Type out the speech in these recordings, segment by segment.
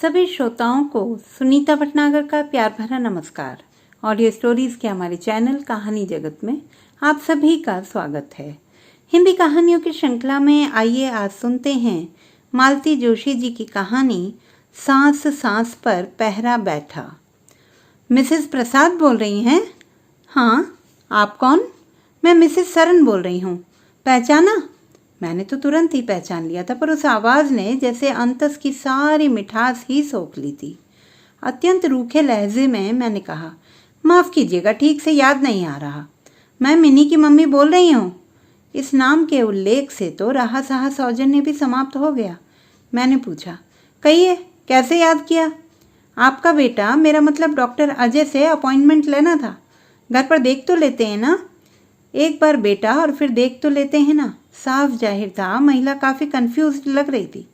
सभी श्रोताओं को सुनीता भटनागर का प्यार भरा नमस्कार। ऑडियो स्टोरीज के हमारे चैनल कहानी जगत में आप सभी का स्वागत है। हिंदी कहानियों की श्रृंखला में आइए आज सुनते हैं मालती जोशी जी की कहानी सांस सांस पर पहरा बैठा। मिसेस प्रसाद बोल रही हैं? हाँ, आप कौन? मैं मिसेस सरन बोल रही हूँ। पहचाना? मैंने तो तुरंत ही पहचान लिया था, पर उस आवाज़ ने जैसे अंतस की सारी मिठास ही सोख ली थी। अत्यंत रूखे लहजे में मैंने कहा, माफ़ कीजिएगा, ठीक से याद नहीं आ रहा। मैं मिनी की मम्मी बोल रही हूँ। इस नाम के उल्लेख से तो रहा सहा सौजन्य भी समाप्त हो गया। मैंने पूछा, कहिए कैसे याद किया? आपका बेटा, मेरा मतलब डॉक्टर अजय से अपॉइंटमेंट लेना था। घर पर देख तो लेते हैं ना? एक बार बेटा और फिर देख तो लेते हैं ना। साफ जाहिर था महिला काफ़ी कंफ्यूज्ड लग रही थी।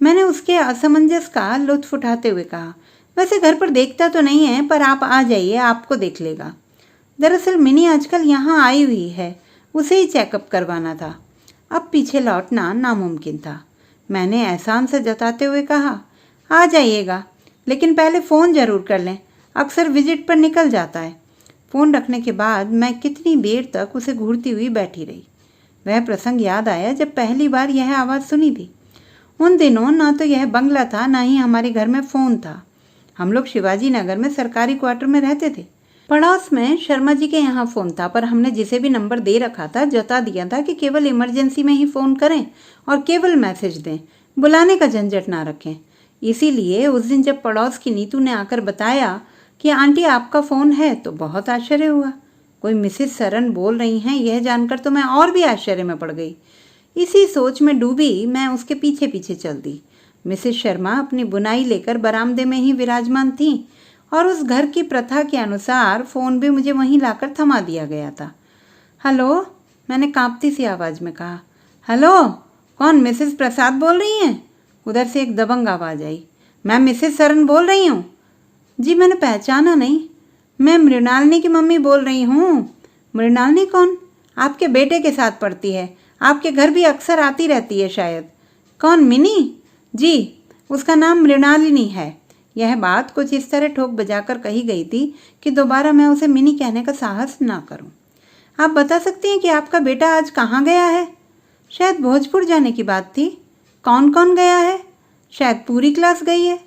मैंने उसके असमंजस का लुत्फ उठाते हुए कहा, वैसे घर पर देखता तो नहीं है, पर आप आ जाइए, आपको देख लेगा। दरअसल मिनी आजकल यहाँ आई हुई है, उसे ही चेकअप करवाना था। अब पीछे लौटना नामुमकिन था। मैंने एहसान से जताते हुए कहा, आ जाइएगा, लेकिन पहले फ़ोन ज़रूर कर लें, अक्सर विजिट पर निकल जाता है। फ़ोन रखने के बाद मैं कितनी देर तक उसे घूरती हुई बैठी रही। वह प्रसंग याद आया जब पहली बार यह आवाज़ सुनी थी। उन दिनों ना तो यह बंगला था, ना ही हमारे घर में फ़ोन था। हम लोग शिवाजी नगर में सरकारी क्वार्टर में रहते थे। पड़ोस में शर्मा जी के यहाँ फ़ोन था, पर हमने जिसे भी नंबर दे रखा था जता दिया था कि केवल इमरजेंसी में ही फ़ोन करें और केवल मैसेज दें, बुलाने का झंझट ना रखें। इसीलिए उस दिन जब पड़ोस की नीतू ने आकर बताया कि आंटी आपका फ़ोन है, तो बहुत आश्चर्य हुआ। कोई मिसेस सरन बोल रही हैं, यह जानकर तो मैं और भी आश्चर्य में पड़ गई। इसी सोच में डूबी मैं उसके पीछे पीछे चल दी। मिसेस शर्मा अपनी बुनाई लेकर बरामदे में ही विराजमान थीं और उस घर की प्रथा के अनुसार फ़ोन भी मुझे वहीं लाकर थमा दिया गया था। हेलो, मैंने कांपती सी आवाज़ में कहा। हेलो, कौन? मिसेस प्रसाद बोल रही हैं? उधर से एक दबंग आवाज़ आई। मैं मिसेस सरन बोल रही हूँ। जी, मैंने पहचाना नहीं। मैं मृणालिनी की मम्मी बोल रही हूँ। मृणालिनी कौन? आपके बेटे के साथ पढ़ती है, आपके घर भी अक्सर आती रहती है शायद। कौन? मिनी? जी, उसका नाम मृणालिनी है। यह बात कुछ इस तरह ठोक बजाकर कही गई थी कि दोबारा मैं उसे मिनी कहने का साहस ना करूं। आप बता सकती हैं कि आपका बेटा आज कहाँ गया है? शायद भोजपुर जाने की बात थी। कौन कौन गया है? शायद पूरी क्लास गई है।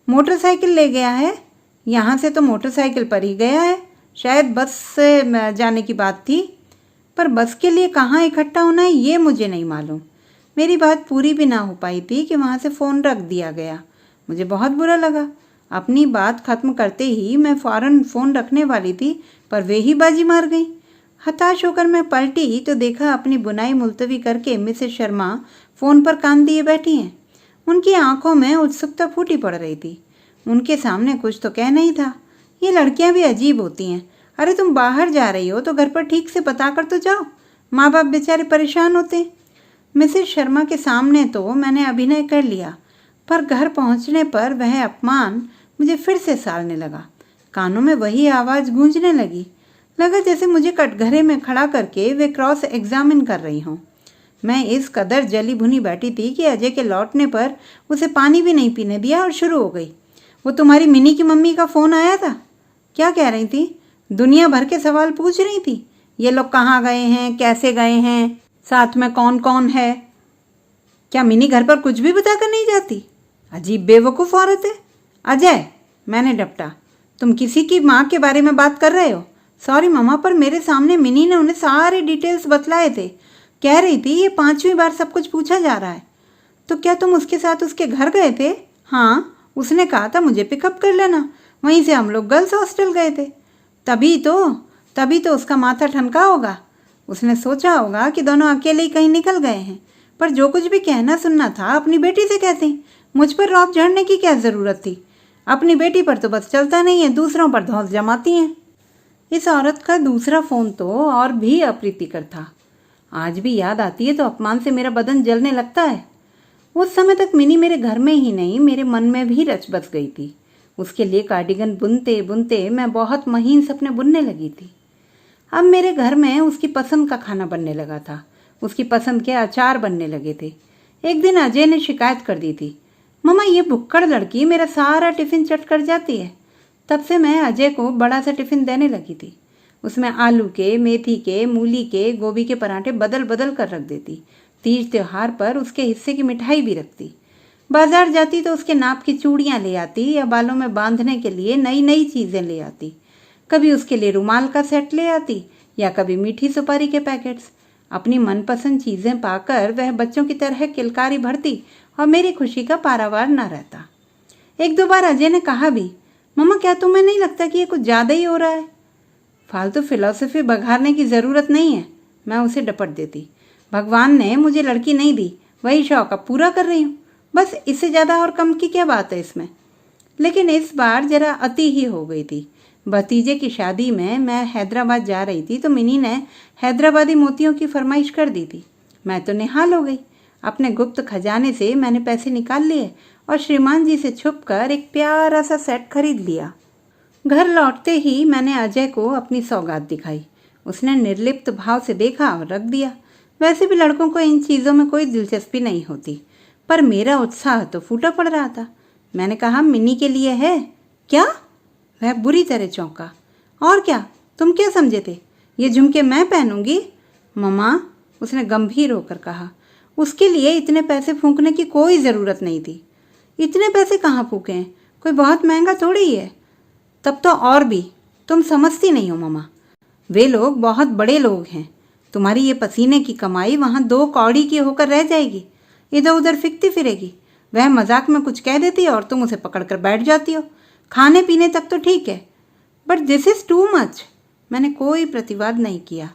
मोटरसाइकिल ले गया है? यहाँ से तो मोटरसाइकिल पर ही गया है। शायद बस से जाने की बात थी, पर बस के लिए कहाँ इकट्ठा होना है ये मुझे नहीं मालूम। मेरी बात पूरी भी ना हो पाई थी कि वहाँ से फ़ोन रख दिया गया। मुझे बहुत बुरा लगा। अपनी बात ख़त्म करते ही मैं फ़ौरन फ़ोन रखने वाली थी, पर वे ही बाजी मार गई। हताश होकर मैं पलटी तो देखा अपनी बुनाई मुलतवी करके मिसेस शर्मा फ़ोन पर कान दिए बैठी हैं। उनकी आंखों में उत्सुकता फूटी पड़ रही थी। उनके सामने कुछ तो कह नहीं था। ये लड़कियां भी अजीब होती हैं। अरे तुम बाहर जा रही हो तो घर पर ठीक से बता कर तो जाओ, माँ बाप बेचारे परेशान होते। मिसेस शर्मा के सामने तो मैंने अभिनय कर लिया, पर घर पहुंचने पर वह अपमान मुझे फिर से सालने लगा। कानों में वही आवाज़ गूंजने लगी। लगा जैसे मुझे कटघरे में खड़ा करके वे क्रॉस एग्जामिन कर रही हों। मैं इस कदर जली भुनी बैठी थी कि अजय के लौटने पर उसे पानी भी नहीं पीने दिया और शुरू हो गई। वो तुम्हारी मिनी की मम्मी का फ़ोन आया था? क्या कह रही थी? दुनिया भर के सवाल पूछ रही थी। ये लोग कहाँ गए हैं, कैसे गए हैं, साथ में कौन कौन है। क्या मिनी घर पर कुछ भी बताकर नहीं जाती? अजीब बेवकूफ़ औरत है। अजय, मैंने डपटा, तुम किसी की माँ के बारे में बात कर रहे हो? सॉरी मम्मा, पर मेरे सामने मिनी ने उन्हें सारे डिटेल्स बतलाए थे। कह रही थी ये 5वीं बार सब कुछ पूछा जा रहा है। तो क्या तुम उसके साथ उसके घर गए थे? हाँ, उसने कहा था मुझे पिकअप कर लेना। वहीं से हम लोग गर्ल्स हॉस्टल गए थे। तभी तो उसका माथा ठनका होगा। उसने सोचा होगा कि दोनों अकेले ही कहीं निकल गए हैं, पर जो कुछ भी कहना सुनना था अपनी बेटी से कहते। मुझ पर रौब झड़ने की क्या ज़रूरत थी? अपनी बेटी पर तो बस चलता नहीं है, दूसरों पर धौंस जमाती हैं। इस औरत का दूसरा फ़ोन तो और भी अप्रीतिकर था। आज भी याद आती है तो अपमान से मेरा बदन जलने लगता है। उस समय तक मिनी मेरे घर में ही नहीं, मेरे मन में भी रच बस गई थी। उसके लिए कार्डिगन बुनते बुनते मैं बहुत महीन सपने बुनने लगी थी। अब मेरे घर में उसकी पसंद का खाना बनने लगा था। उसकी पसंद के अचार बनने लगे थे। एक दिन अजय ने शिकायत कर दी थी, मम्मा ये भुक्कड़ लड़की मेरा सारा टिफिन चट कर जाती है। तब से मैं अजय को बड़ा सा टिफिन देने लगी थी। उसमें आलू के, मेथी के, मूली के, गोभी के पराठे बदल बदल कर रख देती। तीज त्योहार पर उसके हिस्से की मिठाई भी रखती। बाजार जाती तो उसके नाप की चूड़ियाँ ले आती या बालों में बांधने के लिए नई नई चीज़ें ले आती। कभी उसके लिए रुमाल का सेट ले आती या कभी मीठी सुपारी के पैकेट्स। अपनी मनपसंद चीज़ें पाकर वह बच्चों की तरह किलकारी भरती और मेरी खुशी का पारावार न रहता। एक दो बार अजय ने कहा भी, मम्मा क्या तुम्हें नहीं लगता कि ये कुछ ज़्यादा ही हो रहा है? फालतू फिलॉसफी बघारने की ज़रूरत नहीं है, मैं उसे डपट देती। भगवान ने मुझे लड़की नहीं दी, वही शौक अब पूरा कर रही हूँ। बस इससे ज़्यादा और कम की क्या बात है इसमें। लेकिन इस बार ज़रा अति ही हो गई थी। भतीजे की शादी में मैं हैदराबाद जा रही थी तो मिनी ने हैदराबादी मोतियों की फरमाइश कर दी थी। मैं तो निहाल हो गई। अपने गुप्त खजाने से मैंने पैसे निकाल लिए और श्रीमान जी से छुपकर एक प्यारा सा सेट खरीद लिया। घर लौटते ही मैंने अजय को अपनी सौगात दिखाई। उसने निर्लिप्त भाव से देखा और रख दिया। वैसे भी लड़कों को इन चीज़ों में कोई दिलचस्पी नहीं होती, पर मेरा उत्साह तो फूटा पड़ रहा था। मैंने कहा, मिनी के लिए है क्या? वह बुरी तरह चौंका। और क्या, तुम क्या समझे थे? ये झुमके मैं पहनूंगी? मम्मा, उसने गंभीर होकर कहा, उसके लिए इतने पैसे फूंकने की कोई ज़रूरत नहीं थी। इतने पैसे कहाँ फूके हैं? कोई बहुत महंगा थोड़ी ही है। तब तो और भी, तुम समझती नहीं हो मम्मा। वे लोग बहुत बड़े लोग हैं। तुम्हारी ये पसीने की कमाई वहाँ 2 कौड़ी की होकर रह जाएगी, इधर उधर फिरती फिरेगी। वह मजाक में कुछ कह देती है और तुम उसे पकड़ कर बैठ जाती हो। खाने पीने तक तो ठीक है, but this is too much. मैंने कोई प्रतिवाद नहीं किया।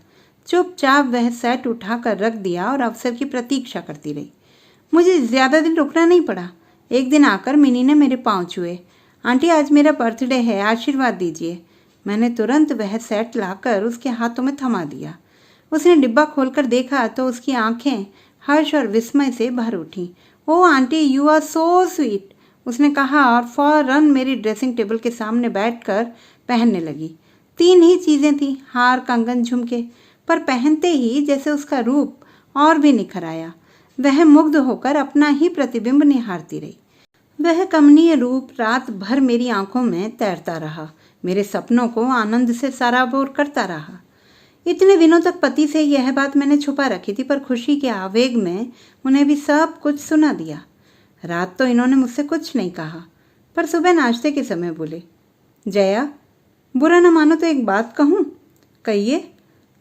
चुपचाप वह सेट उठाकर रख दिया और अवसर की प्रतीक्षा करती रही। मुझे ज़्यादा दिन रुकना नहीं पड़ा। एक दिन आकर मिनी ने मेरे पाँव छुए। आंटी, आज मेरा बर्थडे है, आशीर्वाद दीजिए। मैंने तुरंत वह सेट लाकर उसके हाथों में थमा दिया। उसने डिब्बा खोलकर देखा तो उसकी आंखें हर्ष और विस्मय से भर उठीं। Oh aunty, you are so sweet, उसने कहा और फौरन मेरी ड्रेसिंग टेबल के सामने बैठकर पहनने लगी। 3 ही चीज़ें थीं, हार, कंगन, झुमके, पर पहनते ही जैसे उसका रूप और भी निखर आया। वह मुग्ध होकर अपना ही प्रतिबिंब निहारती रही। वह कमनीय रूप रात भर मेरी आंखों में तैरता रहा, मेरे सपनों को आनंद से सराबोर करता रहा। इतने दिनों तक पति से यह बात मैंने छुपा रखी थी, पर खुशी के आवेग में उन्हें भी सब कुछ सुना दिया। रात तो इन्होंने मुझसे कुछ नहीं कहा, पर सुबह नाश्ते के समय बोले, जया, बुरा न मानो तो एक बात कहूँ? कहिए।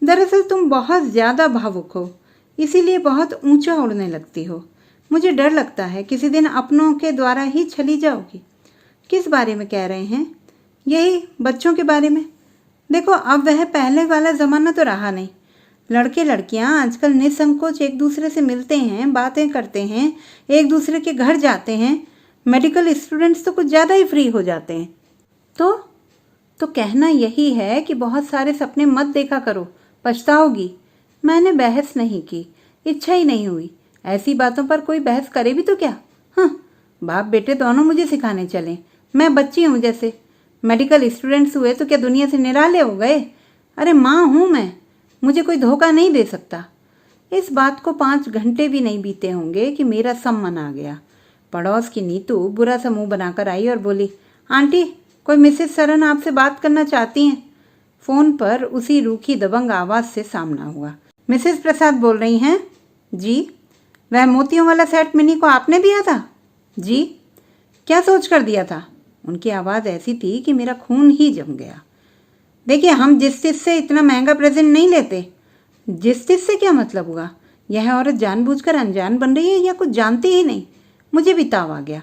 दरअसल तुम बहुत ज़्यादा भावुक हो, इसीलिए बहुत ऊंचा उड़ने लगती हो। मुझे डर लगता है किसी दिन अपनों के द्वारा ही चली जाओगी। किस बारे में कह रहे हैं? यही बच्चों के बारे में। देखो, अब वह पहले वाला ज़माना तो रहा नहीं। लड़के लड़कियां आजकल निसंकोच एक दूसरे से मिलते हैं, बातें करते हैं, एक दूसरे के घर जाते हैं। मेडिकल स्टूडेंट्स तो कुछ ज़्यादा ही फ्री हो जाते हैं। तो कहना यही है कि बहुत सारे सपने मत देखा करो, पछताओगी। मैंने बहस नहीं की, इच्छा ही नहीं हुई। ऐसी बातों पर कोई बहस करे भी तो क्या? हाँ, बाप बेटे दोनों मुझे सिखाने चले। मैं बच्ची हूँ जैसे। मेडिकल स्टूडेंट्स हुए तो क्या दुनिया से निराले हो गए? अरे माँ हूँ मैं, मुझे कोई धोखा नहीं दे सकता। इस बात को 5 घंटे भी नहीं बीते होंगे कि मेरा सम्मन आ गया। पड़ोस की नीतू बुरा सा मुंह बनाकर आई और बोली, आंटी, कोई मिसेस सरन आपसे बात करना चाहती हैं। फ़ोन पर उसी रूखी दबंग आवाज़ से सामना हुआ। मिसेस प्रसाद बोल रही हैं? जी। वह मोतियों वाला सेट मिनी को आपने दिया था? जी। क्या सोच कर दिया था? उनकी आवाज़ ऐसी थी कि मेरा खून ही जम गया। देखिए, हम जिस चीज़ से इतना महंगा प्रेजेंट नहीं लेते। जिस चीज़ से क्या मतलब हुआ? यह औरत जानबूझकर अनजान बन रही है या कुछ जानती ही नहीं? मुझे भी ताव आ गया।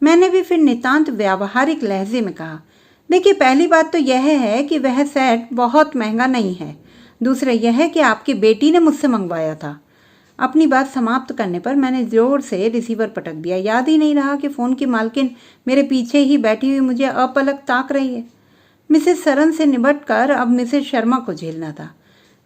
मैंने भी फिर नितांत व्यावहारिक लहजे में कहा, देखिए, पहली बात तो यह है कि वह सेट बहुत महंगा नहीं है। दूसरा यह है कि आपकी बेटी ने मुझसे मंगवाया था। अपनी बात समाप्त करने पर मैंने जोर से रिसीवर पटक दिया। याद ही नहीं रहा कि फ़ोन की मालकिन मेरे पीछे ही बैठी हुई मुझे अपलक ताक रही है। मिसेस सरन से निबट कर अब मिसेस शर्मा को झेलना था।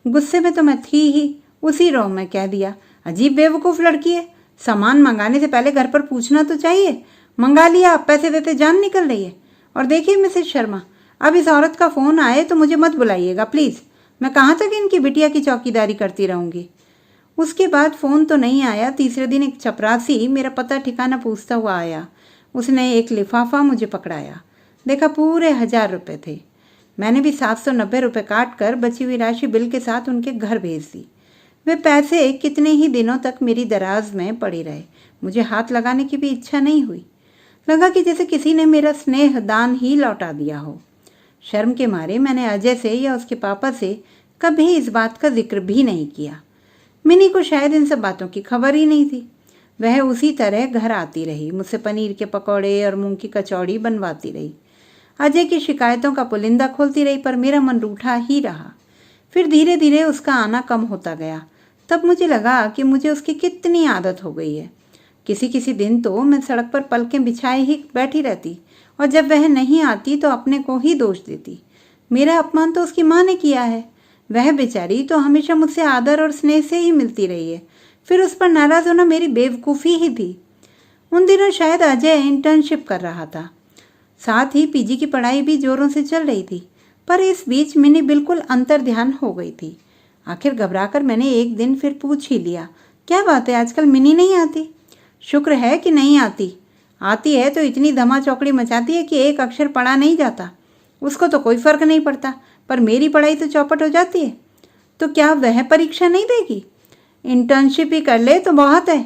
गुस्से में तो मैं थी ही, उसी रोह में कह दिया, अजीब बेवकूफ़ लड़की है। सामान मंगाने से पहले घर पर पूछना तो चाहिए। मंगा लिया, पैसे देते जान निकल रही है। और देखिए मिसेस शर्मा, अब इस औरत का फ़ोन आए तो मुझे मत बुलाइएगा प्लीज़। मैं कहाँ तक इनकी बिटिया की चौकीदारी करती रहूँगी। उसके बाद फ़ोन तो नहीं आया। तीसरे दिन एक चपरासी मेरा पता ठिकाना पूछता हुआ आया। उसने एक लिफाफा मुझे पकड़ाया। देखा पूरे 1000 रुपये थे। मैंने भी 790 रुपये काट कर बची हुई राशि बिल के साथ उनके घर भेज दी। वे पैसे कितने ही दिनों तक मेरी दराज में पड़े रहे। मुझे हाथ लगाने की भी इच्छा नहीं हुई। लगा कि जैसे किसी ने मेरा स्नेह दान ही लौटा दिया हो। शर्म के मारे मैंने अजय से या उसके पापा से कभी इस बात का जिक्र भी नहीं किया। मिनी को शायद इन सब बातों की खबर ही नहीं थी। वह उसी तरह घर आती रही, मुझसे पनीर के पकौड़े और मूंग की कचौड़ी बनवाती रही। अजय की शिकायतों का पुलिंदा खोलती रही, पर मेरा मन रूठा ही रहा। फिर धीरे धीरे उसका आना कम होता गया। तब मुझे लगा कि मुझे उसकी कितनी आदत हो गई है। किसी किसी दिन तो मैं सड़क पर पलकें बिछाए ही बैठी रहती, और जब वह नहीं आती तो अपने को ही दोष देती। मेरा अपमान तो उसकी माँ ने किया है। वह बेचारी तो हमेशा मुझसे आदर और स्नेह से ही मिलती रही है। फिर उस पर नाराज होना मेरी बेवकूफ़ी ही थी। उन दिनों शायद अजय इंटर्नशिप कर रहा था, साथ ही पीजी की पढ़ाई भी जोरों से चल रही थी। पर इस बीच मिनी बिल्कुल अंतर्ध्यान हो गई थी। आखिर घबराकर मैंने एक दिन फिर पूछ ही लिया, क्या बात है, आजकल मिनी नहीं आती? शुक्र है कि नहीं आती। आती है तो इतनी धमा चौकड़ी मचाती है कि एक अक्षर पढ़ा नहीं जाता। उसको तो कोई फर्क नहीं पड़ता, पर मेरी पढ़ाई तो चौपट हो जाती है। तो क्या वह परीक्षा नहीं देगी? इंटर्नशिप ही कर ले तो बहुत है।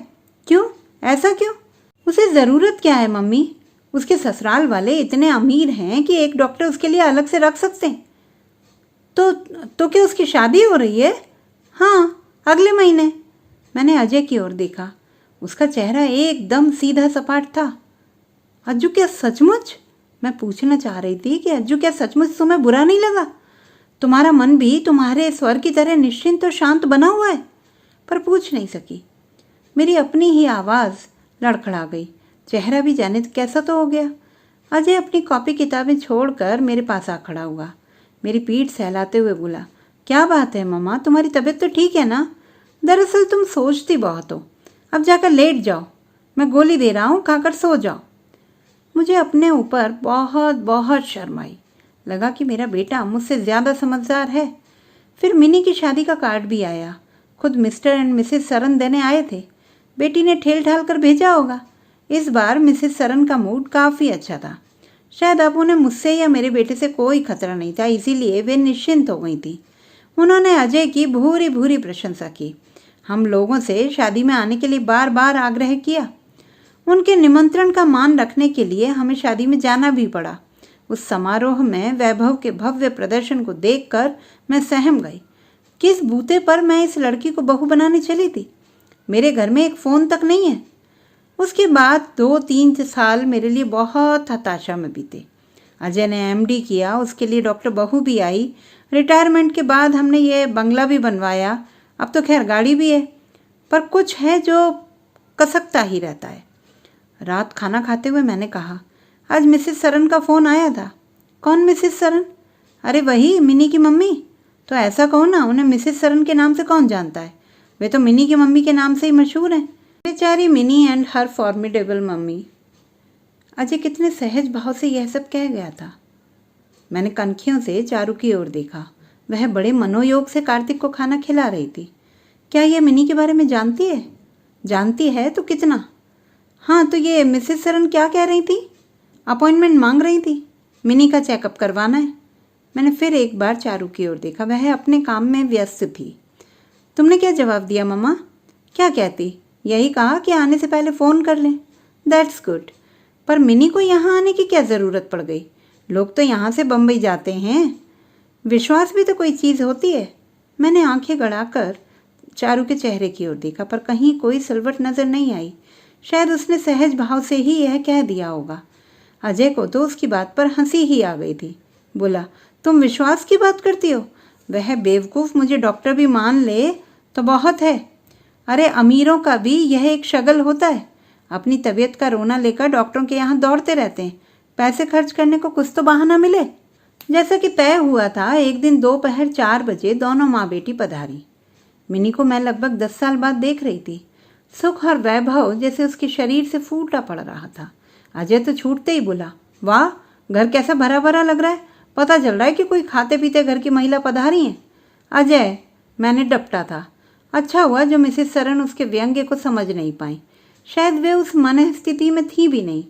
क्यों, ऐसा क्यों? उसे ज़रूरत क्या है मम्मी? उसके ससुराल वाले इतने अमीर हैं कि एक डॉक्टर उसके लिए अलग से रख सकते हैं। तो क्या उसकी शादी हो रही है? हाँ, अगले महीने। मैंने अजय की ओर देखा। उसका चेहरा एकदम सीधा सपाट था। अज्जू, क्या सचमुच? मैं पूछना चाह रही थी कि अज्जू, क्या सचमुच तुम्हें बुरा नहीं लगा? तुम्हारा मन भी तुम्हारे स्वर की तरह निश्चिंत और शांत बना हुआ है। पर पूछ नहीं सकी। मेरी अपनी ही आवाज़ लड़खड़ा गई। चेहरा भी जाने कैसा तो हो गया। अजय अपनी कॉपी किताबें छोड़कर मेरे पास आ खड़ा हुआ। मेरी पीठ सहलाते हुए बोला, क्या बात है मम्मा, तुम्हारी तबीयत तो ठीक है ना? दरअसल तुम सोचती बहुत हो। अब जाकर लेट जाओ, मैं गोली दे रहा हूँ, खाकर सो जाओ। मुझे अपने ऊपर बहुत बहुत शर्म आई। लगा कि मेरा बेटा मुझसे ज़्यादा समझदार है। फिर मिनी की शादी का कार्ड भी आया। खुद मिस्टर एंड मिसेस सरन देने आए थे। बेटी ने ठेल ठाल कर भेजा होगा। इस बार मिसेस सरन का मूड काफ़ी अच्छा था। शायद अब उन्हें मुझसे या मेरे बेटे से कोई खतरा नहीं था, इसीलिए वे निश्चिंत हो गई थी। उन्होंने अजय की भूरी भूरी प्रशंसा की। हम लोगों से शादी में आने के लिए बार बार आग्रह किया। उनके निमंत्रण का मान रखने के लिए हमें शादी में जाना भी पड़ा। उस समारोह में वैभव के भव्य प्रदर्शन को देखकर मैं सहम गई। किस बूते पर मैं इस लड़की को बहू बनाने चली थी? मेरे घर में एक फ़ोन तक नहीं है। उसके बाद 2-3 साल मेरे लिए बहुत हताशा में बीते। अजय ने एमडी किया, उसके लिए डॉक्टर बहू भी आई। रिटायरमेंट के बाद हमने ये बंगला भी बनवाया। अब तो खैर गाड़ी भी है, पर कुछ है जो कसकता ही रहता है। रात खाना खाते हुए मैंने कहा, आज मिसेस सरन का फ़ोन आया था। कौन मिसेस सरन? अरे वही मिनी की मम्मी। तो ऐसा कहो ना, उन्हें मिसेस सरन के नाम से कौन जानता है? वे तो मिनी की मम्मी के नाम से ही मशहूर हैं। बेचारी mini and her formidable mummy. Ajay कितने सहज भाव से यह सब कह गया था। मैंने कनखियों से चारू की ओर देखा। वह बड़े मनोयोग से कार्तिक को खाना खिला रही थी। क्या यह मिनी के बारे में जानती है? जानती है तो कितना? हाँ, तो ये मिसेस सरन क्या कह रही थी? अपॉइंटमेंट मांग रही थी। मिनी का चेकअप करवाना है। मैंने फिर एक बार चारू की ओर देखा। वह अपने काम में व्यस्त थी। तुमने क्या जवाब दिया मम्मा? क्या कहती? यही कहा कि आने से पहले फ़ोन कर लें। That's good. पर मिनी को यहाँ आने की क्या ज़रूरत पड़ गई? लोग तो यहाँ से बम्बई जाते हैं। विश्वास भी तो कोई चीज़ होती है। मैंने आंखें गड़ाकर चारू के चेहरे की ओर देखा, पर कहीं कोई सिलवट नज़र नहीं आई। शायद उसने सहज भाव से ही यह कह दिया होगा। अजय को तो उसकी बात पर हंसी ही आ गई थी। बोला, तुम विश्वास की बात करती हो? वह बेवकूफ़ मुझे डॉक्टर भी मान ले तो बहुत है। अरे अमीरों का भी यह एक शगल होता है। अपनी तबीयत का रोना लेकर डॉक्टरों के यहाँ दौड़ते रहते हैं। पैसे खर्च करने को कुछ तो बहाना मिले। जैसा कि तय हुआ था, एक दिन दोपहर 4 बजे दोनों माँ बेटी पधारी। मिनी को मैं लगभग 10 साल बाद देख रही थी। सुख और वैभव जैसे उसके शरीर से फूटा पड़ रहा था। अजय तो छूटते ही बोला, वाह, घर कैसा भरा भरा लग रहा है। पता चल रहा है कि कोई खाते पीते घर की महिला पधारी है। अजय, मैंने डपटा था। अच्छा हुआ जो मिसेस सरन उसके व्यंग्य को समझ नहीं पाई। शायद वे उस मन स्थिति में थी भी नहीं।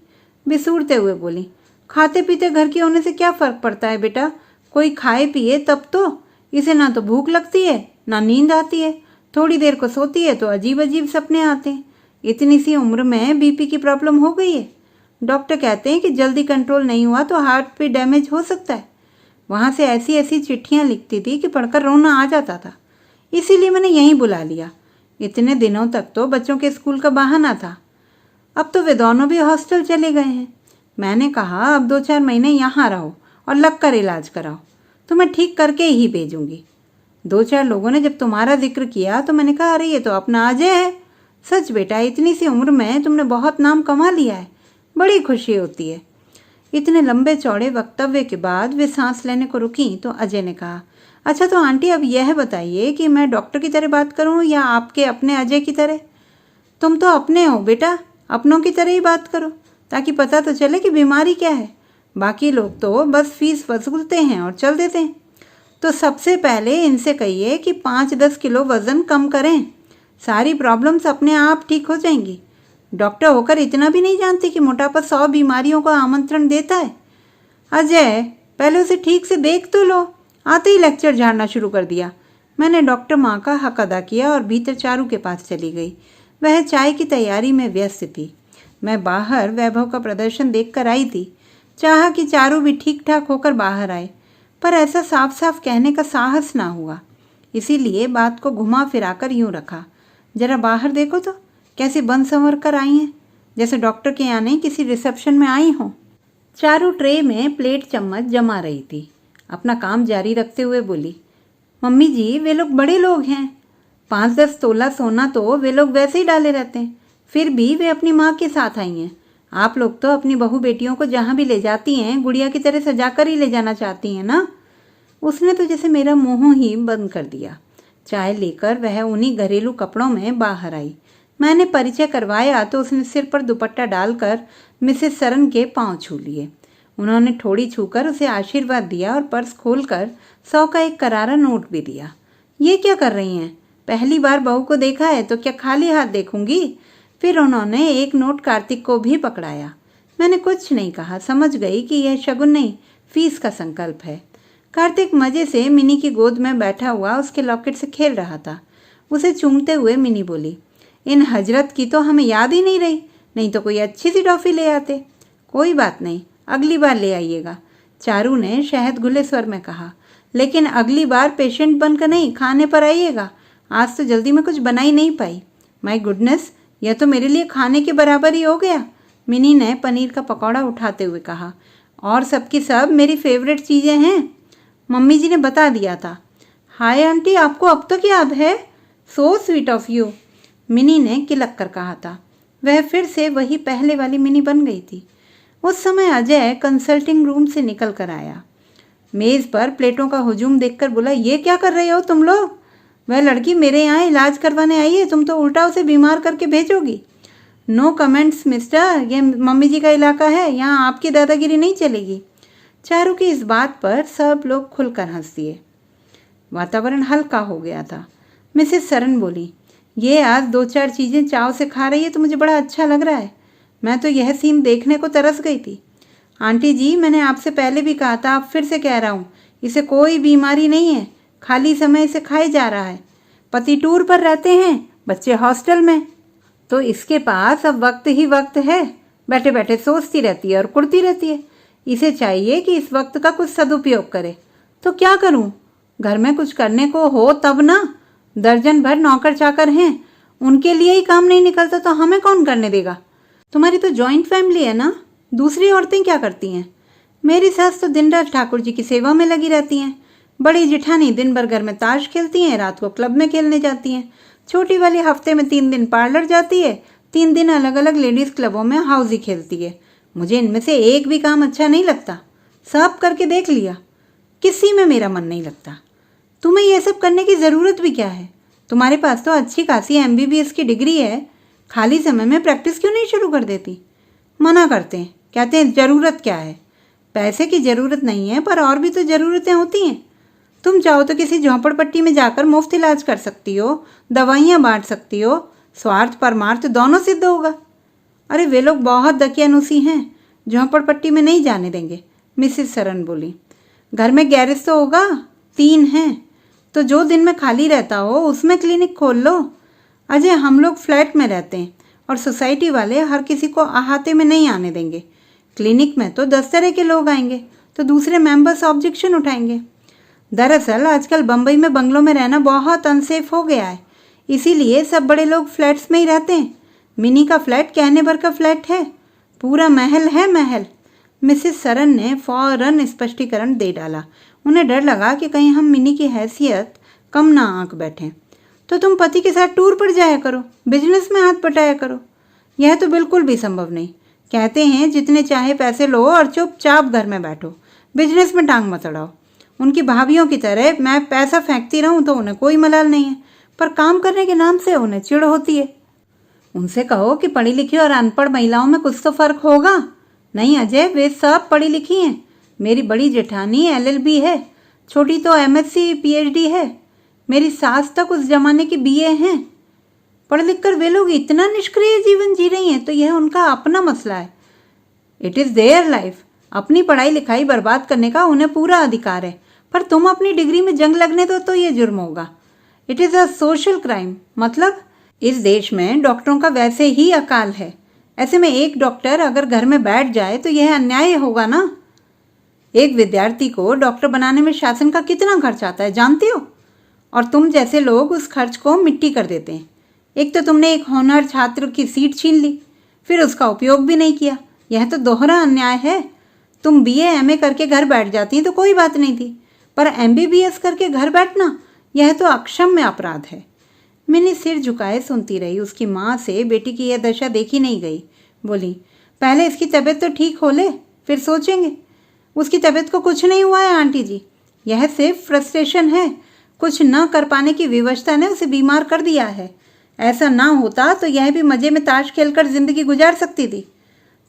बिसूरते हुए बोली। खाते पीते घर के होने से क्या फ़र्क पड़ता है बेटा, कोई खाए पिए तब तो। इसे ना तो भूख लगती है ना नींद आती है, थोड़ी देर को सोती है तो अजीब अजीब सपने आते हैं। इतनी सी उम्र में बीपी की प्रॉब्लम हो गई है। डॉक्टर कहते हैं कि जल्दी कंट्रोल नहीं हुआ तो हार्ट पे डैमेज हो सकता है। वहाँ से ऐसी ऐसी चिट्ठियाँ लिखती थी कि पढ़कर रोना आ जाता था, इसीलिए मैंने यहीं बुला लिया। इतने दिनों तक तो बच्चों के स्कूल का बहाना था, अब तो वे दोनों भी हॉस्टल चले गए हैं। मैंने कहा अब 2-4 महीने यहाँ रहो और लग कर इलाज कराओ, तो मैं ठीक करके ही भेजूंगी। 2-4 लोगों ने जब तुम्हारा जिक्र किया तो मैंने कहा अरे ये तो अपना अजय है। सच बेटा, इतनी सी उम्र में तुमने बहुत नाम कमा लिया है, बड़ी खुशी होती है। इतने लंबे चौड़े वक्तव्य के बाद वे सांस लेने को रुकी तो अजय ने कहा, अच्छा तो आंटी अब यह बताइए कि मैं डॉक्टर की तरह बात करूं या आपके अपने अजय की तरह? तुम तो अपने हो बेटा, अपनों की तरह ही बात करो ताकि पता तो चले कि बीमारी क्या है। बाकी लोग तो बस फीस वसूलते हैं और चल देते हैं। तो सबसे पहले इनसे कहिए कि 5-10 किलो वज़न कम करें, सारी प्रॉब्लम्स अपने आप ठीक हो जाएंगी। डॉक्टर होकर इतना भी नहीं जानते कि मोटापा 100 बीमारियों का आमंत्रण देता है। अजय, पहले उसे ठीक से देख तो लो। आते ही लेक्चर झाड़ना शुरू कर दिया। मैंने डॉक्टर माँ का हक अदा किया और भीतर चारू के पास चली गई। वह चाय की तैयारी में व्यस्त थी। मैं बाहर वैभव का प्रदर्शन देख कर आई थी। चाहा कि चारू भी ठीक ठाक होकर बाहर आए, पर ऐसा साफ साफ कहने का साहस ना हुआ। इसीलिए बात को घुमा फिराकर यूं रखा, जरा बाहर देखो तो कैसे बन संवर कर आई हैं, जैसे डॉक्टर के यहाँ नहीं किसी रिसेप्शन में आई हों। चारू ट्रे में प्लेट चम्मच जमा रही थी। अपना काम जारी रखते हुए बोली, मम्मी जी वे लोग बड़े लोग हैं, 5-10 तोला सोना तो वे लोग वैसे ही डाले रहते हैं, फिर भी वे अपनी माँ के साथ आई हैं। आप लोग तो अपनी बहू बेटियों को जहाँ भी ले जाती हैं गुड़िया की तरह सजा कर ही ले जाना चाहती हैं ना। उसने तो जैसे मेरा मुँह ही बंद कर दिया। चाय लेकर वह उन्हीं घरेलू कपड़ों में बाहर आई। मैंने परिचय करवाया तो उसने सिर पर दुपट्टा डालकर मिसेस सरन के पांव छू लिए। उन्होंने ठोड़ी छूकर उसे आशीर्वाद दिया और पर्स खोलकर 100 का एक करारा नोट भी दिया। ये क्या कर रही हैं? पहली बार बहू को देखा है तो क्या खाली हाथ देखूंगी? फिर उन्होंने एक नोट कार्तिक को भी पकड़ाया। मैंने कुछ नहीं कहा, समझ गई कि यह शगुन नहीं फीस का संकल्प है। कार्तिक मजे से मिनी की गोद में बैठा हुआ उसके लॉकेट से खेल रहा था। उसे चूमते हुए मिनी बोली, इन हजरत की तो हमें याद ही नहीं रही, नहीं तो कोई अच्छी सी टॉफ़ी ले आते। कोई बात नहीं, अगली बार ले आइएगा, चारू ने शहद घुले स्वर में कहा। लेकिन अगली बार पेशेंट बनकर नहीं, खाने पर आइएगा। आज तो जल्दी में कुछ बना ही नहीं पाई। माय गुडनेस, यह तो मेरे लिए खाने के बराबर ही हो गया। मिनी ने पनीर का पकौड़ा उठाते हुए कहा, और सबकी सब मेरी फेवरेट चीज़ें हैं, मम्मी जी ने बता दिया था। हाय आंटी, आपको अब तक याद है? So sweet of you, mini ने किलक कर कहा था। वह फिर से वही पहले वाली मिनी बन गई थी। उस समय अजय कंसल्टिंग रूम से निकल कर आया। मेज़ पर प्लेटों का हुजूम देखकर बोला, ये क्या कर रहे हो तुम लोग? वह लड़की मेरे यहाँ इलाज करवाने आई है, तुम तो उल्टा उसे बीमार करके भेजोगी। नो कमेंट्स मिस्टर, ये मम्मी जी का इलाका है, यहाँ आपकी दादागिरी नहीं चलेगी। चारू की इस बात पर सब लोग खुलकर हंस दिए। वातावरण हल्का हो गया था। मिसेस सरन बोली, ये आज 2-4 चीज़ें चाव से खा रही है तो मुझे बड़ा अच्छा लग रहा है। मैं तो यह सीन देखने को तरस गई थी। आंटी जी, मैंने आपसे पहले भी कहा था, अब फिर से कह रहा हूँ, इसे कोई बीमारी नहीं है, खाली समय इसे खाए जा रहा है। पति टूर पर रहते हैं, बच्चे हॉस्टल में, तो इसके पास अब वक्त ही वक्त है। बैठे बैठे सोचती रहती है और कुड़ती रहती है। इसे चाहिए कि इस वक्त का कुछ सदुपयोग करे। तो क्या करूं? घर में कुछ करने को हो तब ना। दर्जन भर नौकर चाकर हैं, उनके लिए ही काम नहीं निकलता तो हमें कौन करने देगा? तुम्हारी तो जॉइंट फैमिली है ना, दूसरी औरतें क्या करती हैं? मेरी सास तो दिन रात ठाकुर जी की सेवा में लगी रहती हैं। बड़ी जिठानी दिन भर घर में ताश खेलती हैं, रात को क्लब में खेलने जाती हैं। छोटी वाली हफ्ते में 3 दिन पार्लर जाती है, 3 दिन अलग अलग लेडीज़ क्लबों में हाउसी खेलती है। मुझे इनमें से एक भी काम अच्छा नहीं लगता, सब करके देख लिया, किसी में मेरा मन नहीं लगता। तुम्हें यह सब करने की ज़रूरत भी क्या है? तुम्हारे पास तो अच्छी खासी MBBS की डिग्री है, खाली समय में प्रैक्टिस क्यों नहीं शुरू कर देती? मना करते हैं, कहते हैं ज़रूरत क्या है? पैसे की ज़रूरत नहीं है, पर और भी तो ज़रूरतें होती हैं। तुम चाहो तो किसी झोंपड़पट्टी में जाकर मुफ्त इलाज कर सकती हो, दवाइयाँ बांट सकती हो, स्वार्थ परमार्थ दोनों सिद्ध होगा। अरे वे लोग बहुत दकियानुसी हैं, झोंपड़पट्टी में नहीं जाने देंगे, मिसेस सरन बोली। घर में गैरेज तो होगा, 3 हैं, तो जो दिन में खाली रहता हो उसमें क्लिनिक खोल लो। अजय, हम लोग फ्लैट में रहते हैं और सोसाइटी वाले हर किसी को अहाते में नहीं आने देंगे। क्लिनिक में तो 10 तरह के लोग आएंगे तो दूसरे मेंबर्स ऑब्जेक्शन उठाएंगे। दरअसल आजकल बम्बई में बंगलों में रहना बहुत अनसेफ हो गया है, इसीलिए सब बड़े लोग फ्लैट्स में ही रहते हैं। मिनी का फ्लैट कहने भर का फ्लैट है, पूरा महल है महल। मिसेस सरन ने फौरन स्पष्टीकरण दे डाला। उन्हें डर लगा कि कहीं हम मिनी की हैसियत कम ना आंक बैठें। तो तुम पति के साथ टूर पर जाया करो, बिजनेस में हाथ बटाया करो। यह तो बिल्कुल भी संभव नहीं। कहते हैं जितने चाहे पैसे लो और चुपचाप घर में बैठो, बिजनेस में टांग मत अड़ाओ। उनकी भाभीियों की तरह मैं पैसा फेंकती रहूं तो उन्हें कोई मलाल नहीं है, पर काम करने के नाम से उन्हें चिढ़ होती है। उनसे कहो कि पढ़ी लिखी और अनपढ़ महिलाओं में कुछ तो फर्क होगा। नहीं अजय, वे सब पढ़ी लिखी हैं। मेरी बड़ी जेठानी LLB है, छोटी तो MSc PhD है, मेरी सास तक उस जमाने की BA हैं। पढ़ लिख कर वे लोग इतना निष्क्रिय जीवन जी रही हैं तो यह उनका अपना मसला है। It is their life. अपनी पढ़ाई लिखाई बर्बाद करने का उन्हें पूरा अधिकार है, पर तुम अपनी डिग्री में जंग लगने दो तो ये जुर्म होगा। It is a social crime. मतलब इस देश में डॉक्टरों का वैसे ही अकाल है, ऐसे में एक डॉक्टर अगर घर में बैठ जाए तो यह अन्याय होगा ना। एक विद्यार्थी को डॉक्टर बनाने में शासन का कितना खर्च आता है जानती हो, और तुम जैसे लोग उस खर्च को मिट्टी कर देते हैं। एक तो तुमने एक होनहार छात्र की सीट छीन ली, फिर उसका उपयोग भी नहीं किया। यह तो दोहरा अन्याय है। तुम BA MA करके घर बैठ जाती तो कोई बात नहीं थी, पर MBBS करके घर बैठना यह तो अक्षम्य अपराध है। मैंने सिर झुकाए सुनती रही। उसकी माँ से बेटी की यह दशा देखी नहीं गई। बोली, पहले इसकी तबीयत तो ठीक हो ले, फिर सोचेंगे। उसकी तबीयत को कुछ नहीं हुआ है आंटी जी, यह सिर्फ फ्रस्ट्रेशन है। कुछ न कर पाने की विवशता ने उसे बीमार कर दिया है। ऐसा ना होता तो यह भी मज़े में ताश खेलकर जिंदगी गुजार सकती थी।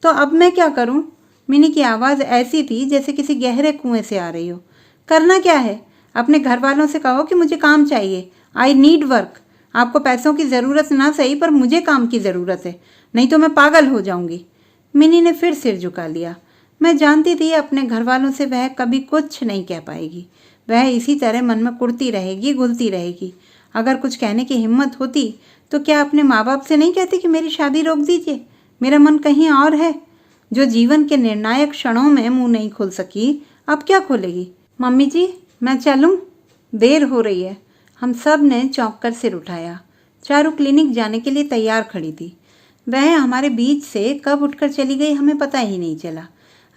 तो अब मैं क्या करूं? मिनी की आवाज़ ऐसी थी जैसे किसी गहरे कुएं से आ रही हो। करना क्या है? अपने घर वालों से कहो कि मुझे काम चाहिए, आई नीड वर्क। आपको पैसों की ज़रूरत ना सही, पर मुझे काम की ज़रूरत है, नहीं तो मैं पागल हो जाऊंगी। मिनी ने फिर सिर झुका लिया। मैं जानती थी अपने घर वालों से वह कभी कुछ नहीं कह पाएगी। वह इसी तरह मन में कुड़ती रहेगी, घुलती रहेगी। अगर कुछ कहने की हिम्मत होती तो क्या अपने माँ बाप से नहीं कहती कि मेरी शादी रोक दीजिए, मेरा मन कहीं और है। जो जीवन के निर्णायक क्षणों में मुंह नहीं खोल सकी, अब क्या खोलेगी? मम्मी जी, मैं चलूं? देर हो रही है। हम सब ने चौंक कर सिर उठाया। चारू क्लिनिक जाने के लिए तैयार खड़ी थी। वह हमारे बीच से कब उठकर चली गई हमें पता ही नहीं चला।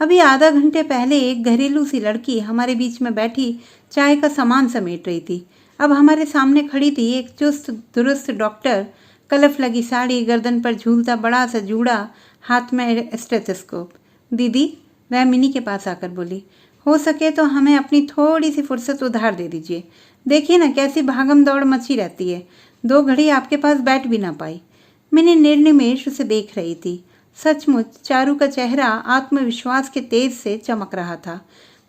अभी आधा घंटे पहले एक घरेलू सी लड़की हमारे बीच में बैठी चाय का सामान समेट रही थी। अब हमारे सामने खड़ी थी एक चुस्त दुरुस्त डॉक्टर, कलफ लगी साड़ी, गर्दन पर झूलता बड़ा सा जूड़ा, हाथ में स्टेथोस्कोप। दीदी, वह मिनी के पास आकर बोली, हो सके तो हमें अपनी थोड़ी सी फुर्सत उधार दे दीजिए। देखिए ना कैसी भागम दौड़ मची रहती है, 2 घड़ी आपके पास बैठ भी ना पाई। मिनी निर्निमेष उसे देख रही थी। सचमुच चारू का चेहरा आत्मविश्वास के तेज से चमक रहा था।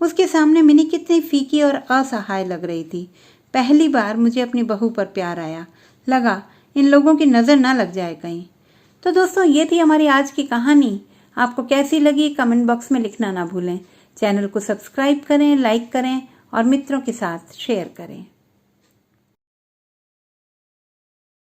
उसके सामने मिनी कितनी फीकी और असहाय लग रही थी। पहली बार मुझे अपनी बहू पर प्यार आया। लगा इन लोगों की नज़र ना लग जाए कहीं। तो दोस्तों, ये थी हमारी आज की कहानी। आपको कैसी लगी कमेंट बॉक्स में लिखना ना भूलें। चैनल को सब्सक्राइब करें, लाइक करें और मित्रों के साथ शेयर करें।